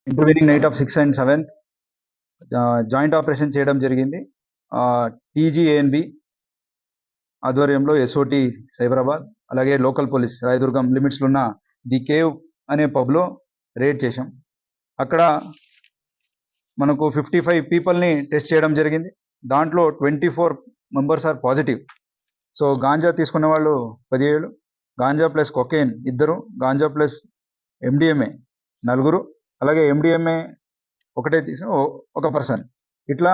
Intervening knight of 6 and 7 joint operation చేయడం జరిగింది. TGANB ఆధ్వర్యంలో ఎస్ఓటి సైబరాబాద్ అలాగే లోకల్ పోలీస్ రాయదుర్గం లిమిట్స్లో ఉన్న ది కేవ్ అనే పబ్లో రేడ్ చేశాం. అక్కడ మనకు 55 పీపుల్ని టెస్ట్ చేయడం జరిగింది. దాంట్లో 24 members are positive. So ganja తీసుకున్న వాళ్ళు 17, ganja plus cocaine 2, ganja plus MDMA 4, అలాగే ఎండిఎంఏ ఒకటే తీసుకుని ఒక పర్సన్. ఇట్లా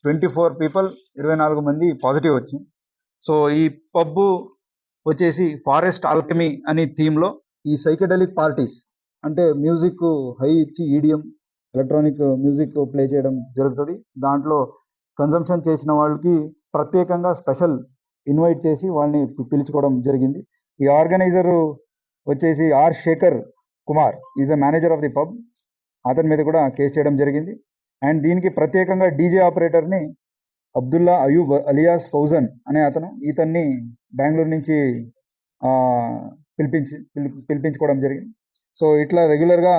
24 పీపుల్ 24 మంది పాజిటివ్ వచ్చింది. సో ఈ పబ్బు వచ్చేసి ఫారెస్ట్ ఆల్కమీ అనే థీమ్లో ఈ సైకెడెలిక్ పార్టీస్ అంటే మ్యూజిక్ హై ఇచ్చి ఈడియం ఎలక్ట్రానిక్ మ్యూజిక్ ప్లే చేయడం జరుగుతుంది. దాంట్లో కన్జంప్షన్ చేసిన వాళ్ళకి ప్రత్యేకంగా స్పెషల్ ఇన్వైట్ చేసి వాళ్ళని పిలుచుకోవడం జరిగింది. ఈ ఆర్గనైజరు వచ్చేసి R Shekar Kumar is the manager of the pub. అతని మీద కూడా కేసు చేయడం జరిగింది. అండ్ దీనికి ప్రత్యేకంగా డీజే ఆపరేటర్ని అబ్దుల్లా అయూబ్ అలియాస్ ఫౌజన్ అనే ఇతన్ని బెంగళూరు నుంచి పిలిపించుకోవడం జరిగింది. సో ఇట్లా రెగ్యులర్గా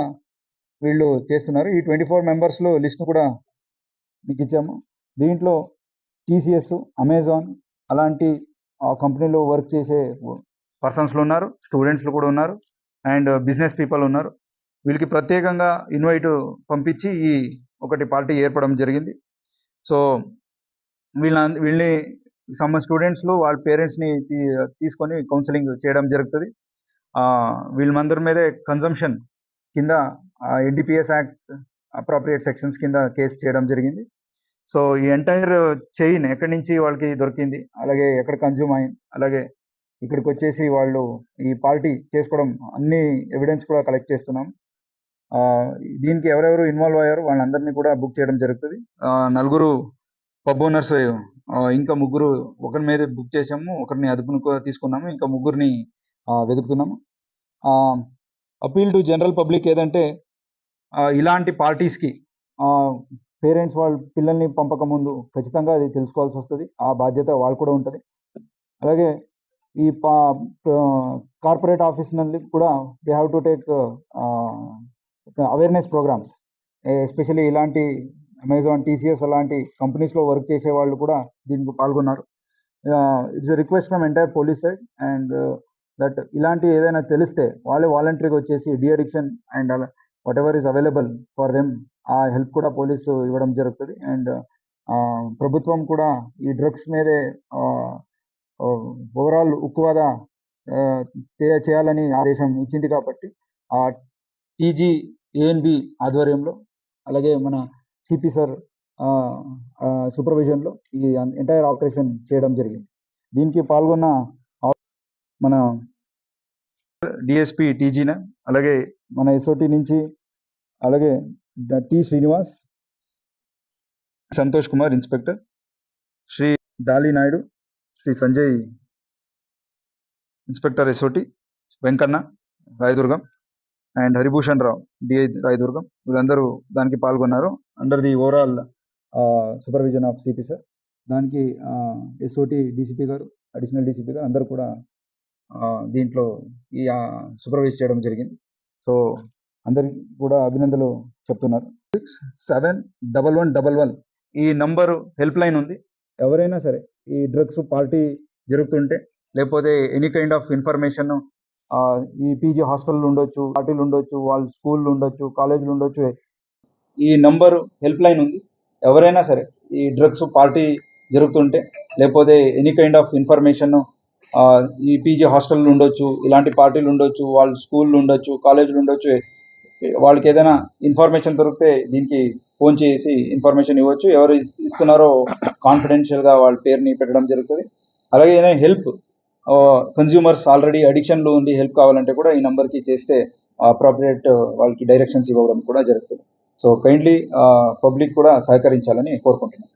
వీళ్ళు చేస్తున్నారు. ఈ 24 మెంబర్స్లో లిస్ట్ కూడా మీకు ఇచ్చాము. దీంట్లో టీసీఎస్, అమెజాన్ అలాంటి కంపెనీలో వర్క్ చేసే పర్సన్స్లు ఉన్నారు, స్టూడెంట్స్లు కూడా ఉన్నారు, అండ్ బిజినెస్ పీపుల్ ఉన్నారు. వీళ్ళకి ప్రత్యేకంగా ఇన్వైట్ పంపించి ఈ ఒకటి పార్టీ ఏర్పడడం జరిగింది. సో వీళ్ళని స్టూడెంట్స్లు వాళ్ళ పేరెంట్స్ని తీసుకొని కౌన్సిలింగ్ చేయడం జరుగుతుంది. వీళ్ళందరి మీదే కన్జంప్షన్ కింద ఎన్డీపీఎస్ యాక్ట్ అప్రాప్రియేట్ సెక్షన్స్ కింద కేసు చేయడం జరిగింది. సో ఈ ఎంటైర్ చైన్ ఎక్కడి నుంచి వాళ్ళకి దొరికింది, అలాగే ఎక్కడ కన్జ్యూమ్ అయింది, అలాగే ఇక్కడికి వచ్చేసి వాళ్ళు ఈ పార్టీ చేసుకోవడం అన్ని ఎవిడెన్స్ కూడా కలెక్ట్ చేస్తున్నాం. దీనికి ఎవరెవరు ఇన్వాల్వ్ అయ్యారు వాళ్ళందరినీ కూడా బుక్ చేయడం జరుగుతుంది. 4 పబ్ ఓనర్స్, ఇంకా 3 ఒకరి మీద బుక్ చేసాము, ఒకరిని అదుపును కూడా తీసుకున్నాము, ఇంకా 3 వెతుకుతున్నాము. అపీల్ టు జనరల్ పబ్లిక్ ఏదంటే ఇలాంటి పార్టీస్కి పేరెంట్స్ వాళ్ళ పిల్లల్ని పంపక ముందు ఖచ్చితంగా అది తెలుసుకోవాల్సి వస్తుంది. ఆ బాధ్యత వాళ్ళు కూడా ఉంటుంది. అలాగే ఈ కార్పొరేట్ ఆఫీస్ నుండి కూడా they have to take awareness programmes. Especially ఇలాంటి అమెజాన్, టీసీఎస్ అలాంటి కంపెనీస్లో వర్క్ చేసే వాళ్ళు కూడా దీనికి పాల్గొన్నారు. It's a request from entire police side and that ఇలాంటి ఏదైనా తెలిస్తే వాళ్ళే వాలంటరీగా వచ్చేసి డిఅడిక్షన్ అండ్ అలా whatever is available for them ఆ హెల్ప్ కూడా పోలీసు ఇవ్వడం జరుగుతుంది. అండ్ ప్రభుత్వం కూడా ఈ డ్రగ్స్ మీదే ఓవరాల్ ఉక్కువాద చేయాలని ఆదేశం ఇచ్చింది. కాబట్టి ఆ టీజీఏఎన్బి ఆధ్వర్యంలో అలాగే మన సిపి సార్ సూపర్విజన్లో ఈ ఎంటైర్ ఆపరేషన్ చేయడం జరిగింది. దీనికి పాల్గొన్న మన డిఎస్పి టీజీన, అలాగే మన ఎస్ఓటి నుంచి, అలాగే T Srinivas, Santosh Kumar inspector, Shri Dali Naidu, Shri Sanjay inspector SOT, Venkanna Rayadurgam, and Haribhushan Rao DI Rayadurgam, వీళ్ళందరూ దానికి పాల్గొన్నారు under the overall supervision of CP sir. దానికి ఎస్ఓటి డీసీపీ గారు, అడిషనల్ డీసీపీ గారు అందరూ కూడా దీంట్లో ఈ సూపర్వైజ్ చేయడం జరిగింది. సో అందరికి కూడా అభినందనలు చెప్తున్నారు. 671111 ఈ నంబరు హెల్ప్ లైన్ ఉంది. ఎవరైనా సరే ఈ డ్రగ్స్ పార్టీ జరుగుతుంటే, లేకపోతే ఎనీ కైండ్ ఆఫ్ ఇన్ఫర్మేషన్, ఈ పీజీ హాస్టళ్ళు ఉండొచ్చు, పార్టీలు ఉండొచ్చు, వాళ్ళ స్కూళ్ళు ఉండొచ్చు, కాలేజీలు ఉండొచ్చు, ఈ నంబరు హెల్ప్ లైన్ ఉంది. ఎవరైనా సరే ఈ డ్రగ్స్ పార్టీ జరుగుతుంటే, లేకపోతే ఎనీ కైండ్ ఆఫ్ ఇన్ఫర్మేషన్, ఈ పీజీ హాస్టళ్ళు ఉండొచ్చు, ఇలాంటి పార్టీలు ఉండొచ్చు, వాళ్ళ స్కూళ్ళు ఉండొచ్చు, కాలేజీలు ఉండొచ్చు, వాళ్ళకి ఏదైనా ఇన్ఫర్మేషన్ దొరికితే దీనికి ఫోన్ చేసి ఇన్ఫర్మేషన్ ఇవ్వచ్చు. ఎవరు ఇస్తున్నారో కాన్ఫిడెన్షియల్గా వాళ్ళ పేరుని పెట్టడం జరుగుతుంది. అలాగే ఏదైనా హెల్ప్ కన్జ్యూమర్స్ ఆల్రెడీ అడిక్షన్లో ఉండి హెల్ప్ కావాలంటే కూడా ఈ నెంబర్కి చేస్తే అప్రాప్రియేట్ వాళ్ళకి డైరెక్షన్స్ ఇవ్వడం కూడా జరుగుతుంది. సో కైండ్లీ పబ్లిక్ కూడా సహకరించాలని కోరుకుంటున్నాను.